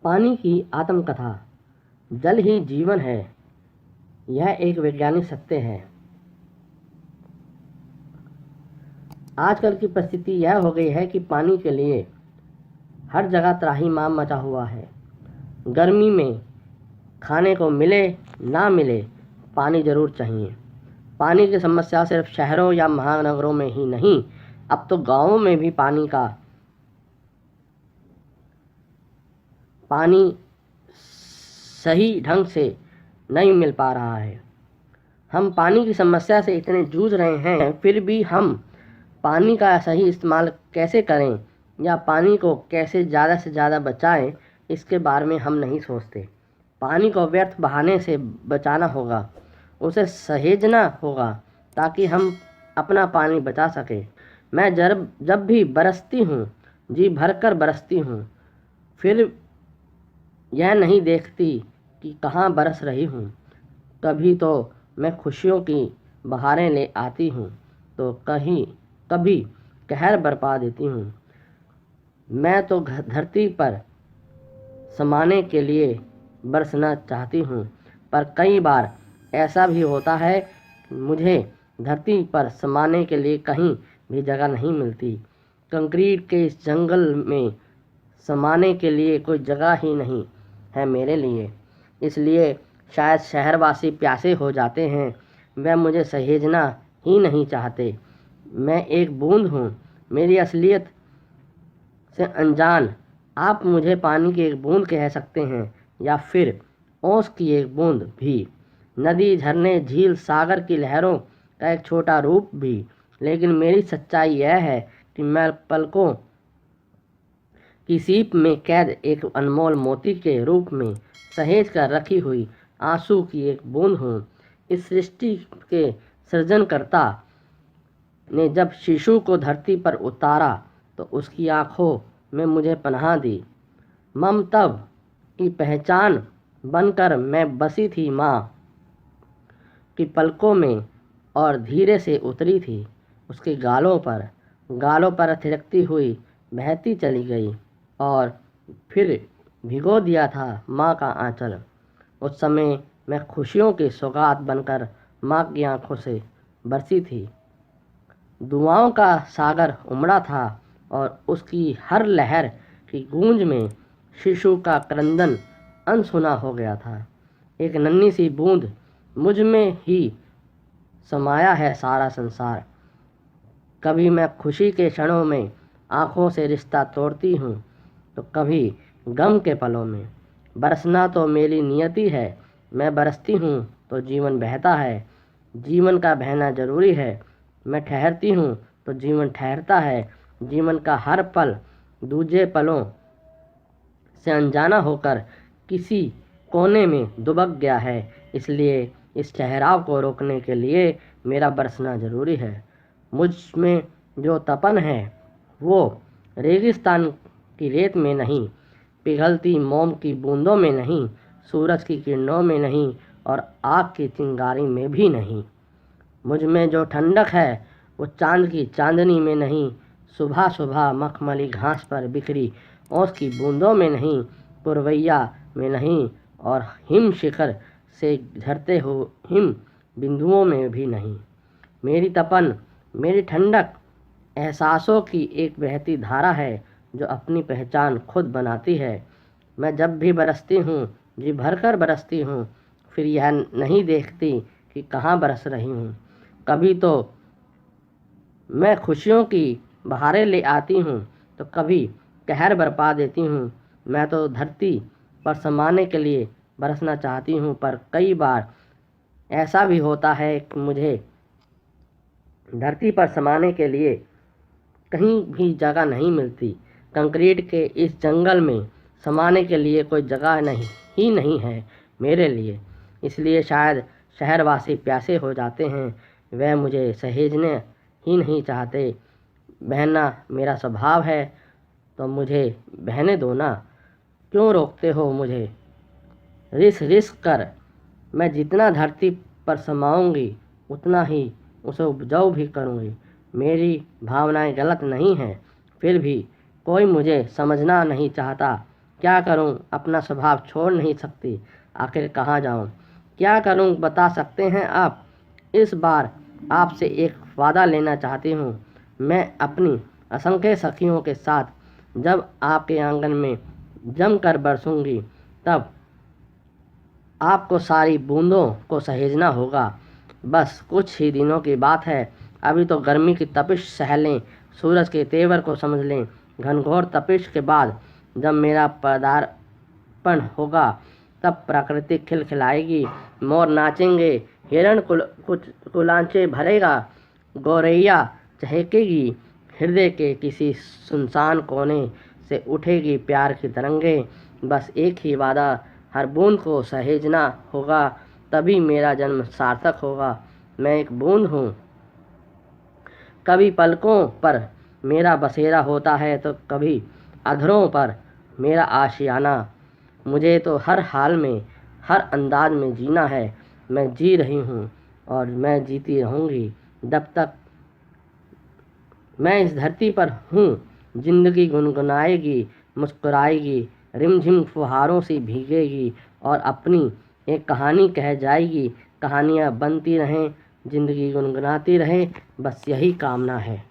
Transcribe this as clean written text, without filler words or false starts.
पानी की आत्मकथा। जल ही जीवन है, यह एक वैज्ञानिक सत्य है। आजकल की परिस्थिति यह हो गई है कि पानी के लिए हर जगह त्राहिमाम मचा हुआ है। गर्मी में खाने को मिले ना मिले, पानी ज़रूर चाहिए। पानी की समस्या सिर्फ शहरों या महानगरों में ही नहीं, अब तो गाँवों में भी पानी सही ढंग से नहीं मिल पा रहा है। हम पानी की समस्या से इतने जूझ रहे हैं, फिर भी हम पानी का सही इस्तेमाल कैसे करें या पानी को कैसे ज़्यादा से ज़्यादा बचाएं, इसके बारे में हम नहीं सोचते। पानी को व्यर्थ बहाने से बचाना होगा, उसे सहेजना होगा ताकि हम अपना पानी बचा सकें। मैं जब भी बरसती हूँ, जी भरकर बरसती हूँ, फिर यह नहीं देखती कि कहाँ बरस रही हूँ। कभी तो मैं खुशियों की बहारें ले आती हूँ, तो कभी कहर बरपा देती हूँ। मैं तो धरती पर समाने के लिए बरसना चाहती हूँ, पर कई बार ऐसा भी होता है कि मुझे धरती पर समाने के लिए कहीं भी जगह नहीं मिलती। कंक्रीट के इस जंगल में समाने के लिए कोई जगह ही नहीं है मेरे लिए। इसलिए शायद शहरवासी प्यासे हो जाते हैं, वह मुझे सहेजना ही नहीं चाहते। मैं एक बूंद हूँ, मेरी असलियत से अनजान आप मुझे पानी की एक बूंद कह सकते हैं, या फिर ओस की एक बूंद भी, नदी, झरने, झील, सागर की लहरों का एक छोटा रूप भी। लेकिन मेरी सच्चाई यह है कि मैं पलकों की सीप में कैद एक अनमोल मोती के रूप में सहेज कर रखी हुई आंसू की एक बूंद हूँ। इस सृष्टि के सृजनकर्ता ने जब शिशु को धरती पर उतारा तो उसकी आंखों में मुझे पनाह दी। ममता की पहचान बनकर मैं बसी थी माँ की पलकों में और धीरे से उतरी थी उसके गालों पर थिरकती हुई बहती चली गई और फिर भिगो दिया था माँ का आंचल। उस समय मैं खुशियों की सौगात बनकर माँ की आंखों से बरसी थी। दुआओं का सागर उमड़ा था और उसकी हर लहर की गूंज में शिशु का क्रंदन अनसुना हो गया था। एक नन्ही सी बूंद, मुझ में ही समाया है सारा संसार। कभी मैं खुशी के क्षणों में आँखों से रिश्ता तोड़ती हूँ, तो कभी गम के पलों में। बरसना तो मेरी नियति है, मैं बरसती हूँ तो जीवन बहता है। जीवन का बहना जरूरी है, मैं ठहरती हूँ तो जीवन ठहरता है। जीवन का हर पल दूजे पलों से अनजाना होकर किसी कोने में दुबक गया है। इसलिए इस ठहराव को रोकने के लिए मेरा बरसना ज़रूरी है। मुझ में जो तपन है वो रेगिस्तान की रेत में नहीं, पिघलती मोम की बूंदों में नहीं, सूरज की किरणों में नहीं और आग की चिंगारी में भी नहीं। मुझ में जो ठंडक है वो चांद की चांदनी में नहीं, सुबह सुबह मखमली घास पर बिखरी ओस की बूंदों में नहीं, पुरवैया में नहीं और हिम शिखर से झरते हो हिम बिंदुओं में भी नहीं। मेरी तपन, मेरी ठंडक एहसासों की एक बहती धारा है जो अपनी पहचान खुद बनाती है। मैं जब भी बरसती हूँ, जी भरकर बरसती हूँ, फिर यह नहीं देखती कि कहाँ बरस रही हूँ। कभी तो मैं खुशियों की बहारें ले आती हूँ, तो कभी कहर बरपा देती हूँ। मैं तो धरती पर समाने के लिए बरसना चाहती हूँ, पर कई बार ऐसा भी होता है कि मुझे धरती पर समाने के लिए कहीं भी जगह नहीं मिलती। कंक्रीट के इस जंगल में समाने के लिए कोई जगह नहीं है मेरे लिए। इसलिए शायद शहरवासी प्यासे हो जाते हैं, वह मुझे सहेजने ही नहीं चाहते। बहना मेरा स्वभाव है, तो मुझे बहने दो ना, क्यों रोकते हो मुझे? रिस कर मैं जितना धरती पर समाऊंगी उतना ही उसे उपजाऊ भी करूंगी। मेरी भावनाएं गलत नहीं हैं, फिर भी कोई मुझे समझना नहीं चाहता। क्या करूं, अपना स्वभाव छोड़ नहीं सकती, आखिर कहाँ जाऊं। क्या करूं बता सकते हैं आप। इस बार आपसे एक वादा लेना चाहती हूँ। मैं अपनी असंख्य सखियों के साथ जब आपके आंगन में जमकर बरसूंगी, तब आपको सारी बूंदों को सहेजना होगा। बस कुछ ही दिनों की बात है। अभी तो गर्मी की तपिश सह लें, सूरज के तेवर को समझ लें। घनघोर तपिश के बाद जब मेरा पदार्पण होगा, तब प्रकृति खिलखिलाएगी, मोर नाचेंगे, हिरण कुलांचे भरेगा, गौरैया चहकेगी, हृदय के किसी सुनसान कोने से उठेगी प्यार की तरंगे। बस एक ही वादा, हर बूंद को सहेजना होगा, तभी मेरा जन्म सार्थक होगा। मैं एक बूंद हूँ, कभी पलकों पर मेरा बसेरा होता है तो कभी अधरों पर मेरा आशियाना। मुझे तो हर हाल में, हर अंदाज में जीना है। मैं जी रही हूँ और मैं जीती रहूँगी जब तक मैं इस धरती पर हूँ। जिंदगी गुनगुनाएगी, मुस्कुराएगी, रिमझिम फुहारों से भीगेगी और अपनी एक कहानी कह जाएगी। कहानियाँ बनती रहें, जिंदगी गुनगुनाती रहे, बस यही कामना है।